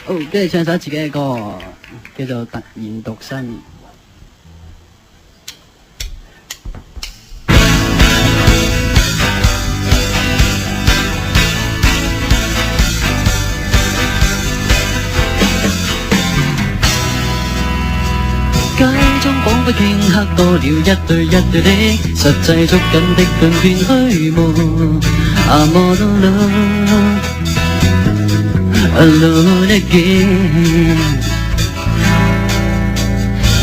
好，跟住唱首自己嘅歌，叫做《突然獨身》。街中彷彿頃刻多了一對一對的，實際捉緊的頓片虛無。I'm alone again。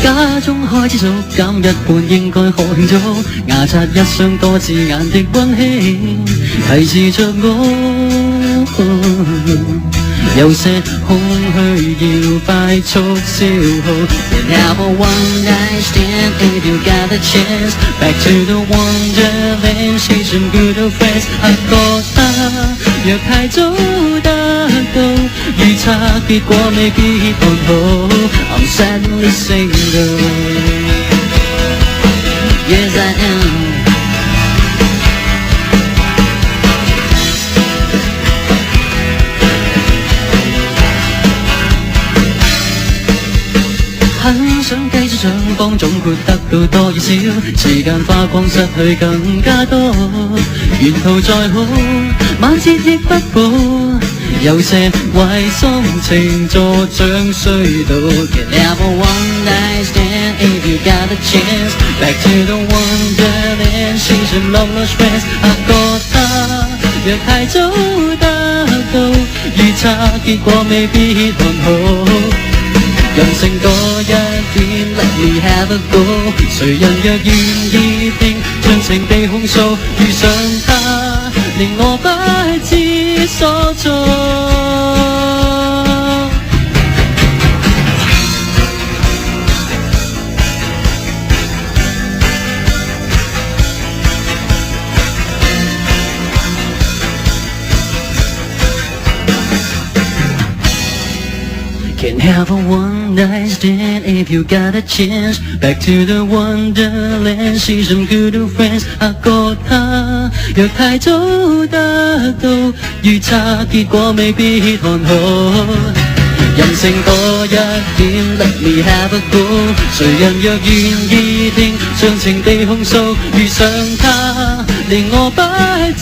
家中開始數減一半，應該可慶祝。牙刷一雙多字眼的溫馨，提示着我。有些空虛要快速消耗。And have a one night stand if you got a chance. Back to the wonderland, shake some good old friends。覺得若太早得到，預測結果未必看好。I'm sadly single. Yes I am。很想繼續上幫，總括得到多與少，時間花光失去更加多。沿途再好，晚節亦不保，有些壞心情助長衰到。Can have a one night stand if you got a chance. Back to the wonderland, shake some love lost friends。覺得若太早得到，預測結果未必看好。任性多一點 ，Let me have a go。誰人若願意聽，盡情地控訴，遇上他，令我不知所措。Can have a one night stand if you got a chance. Back to the wonderland, see some good old friends。覺得若太早得到，預測結果未必看好。任性多一點 ，Let me have a go。誰人若願意聽，盡情地控訴，遇上他，令我不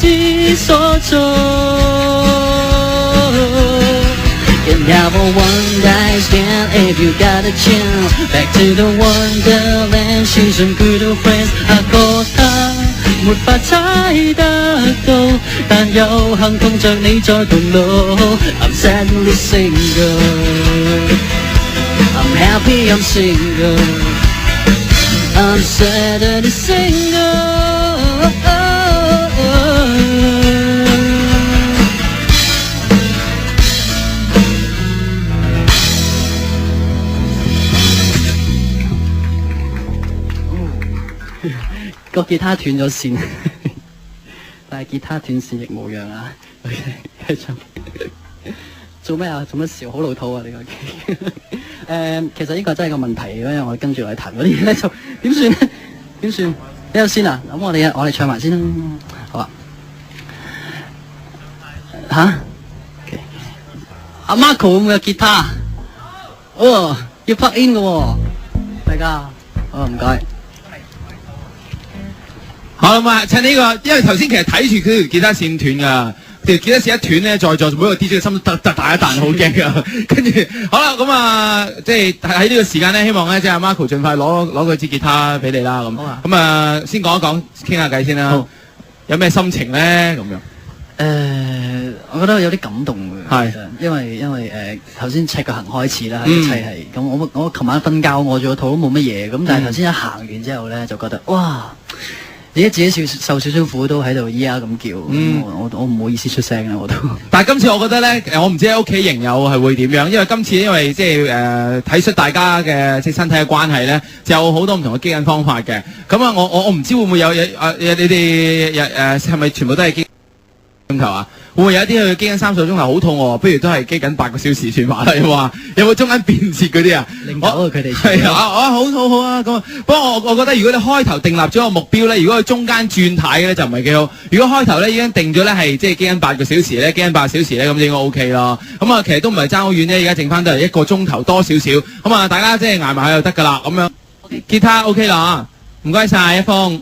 知所措。Can have a one night stand if you got a chance. Back to the wonderland, see some good old friends。覺得沒法猜得到，但有幸碰着你在同路。I'm sadly single. I'm happy I'm single. I'm sadly single。個吉他斷咗線，但係吉他斷線亦無恙啊！繼續做咩啊？做乜笑？好老土啊！呢個其實呢個真係個問題，因為我跟住嚟彈嗰啲嘢咧，就點算咧？點算？呢個先啊！咁我哋唱埋先啦，好啊！嚇？阿 Marco 有冇有吉他？哦，要 plug in 嘅喎，大家，好唔該。好啦嘛，趁呢個，因為頭先其實睇住佢條吉他線斷㗎，條吉他線一斷咧，在座每一個 DJ 嘅心都突大一彈，好驚㗎。跟住好啦，咁啊，即係喺呢個時間咧，希望咧即係阿 Marco 盡快攞佢支吉他俾你啦。咁啊，先講一講，傾下偈先啦。有咩心情咧？咁樣。我覺得有啲感動嘅，其實因為頭先赤腳行開始啦，一切係咁。我琴晚瞓覺餓咗肚都冇乜嘢，咁但係頭先一行完之後咧，就覺得哇！自己受少少苦都喺度依家咁叫，我唔好意思出聲啦，我都。但係今次我覺得咧，我唔知喺屋企營友係會點樣，因為今次因為即係睇出大家嘅即係身體嘅關係咧，就有好多唔同嘅基因方法嘅。咁啊，我唔知會唔會有你哋係咪全部都係基因頭啊？會唔會有一啲去機緊3個鐘頭好肚餓，不如都係機緊8個小時算話啦？有冇中間便捷嗰啲啊？另走啊佢哋係啊，好啊咁。不過我覺得如果你開頭訂立咗個目標咧，如果佢中間轉軚嘅咧就唔係幾好。如果開頭咧已經定咗咧係即係機緊8個小時咧，機緊8個小時咧咁應該 OK 咯。咁啊其實都唔係爭好遠啫，而家剩翻都係1個鐘頭多少少。咁啊大家即係捱埋就得㗎啦。咁樣吉他 OK 啦，唔該晒一峰。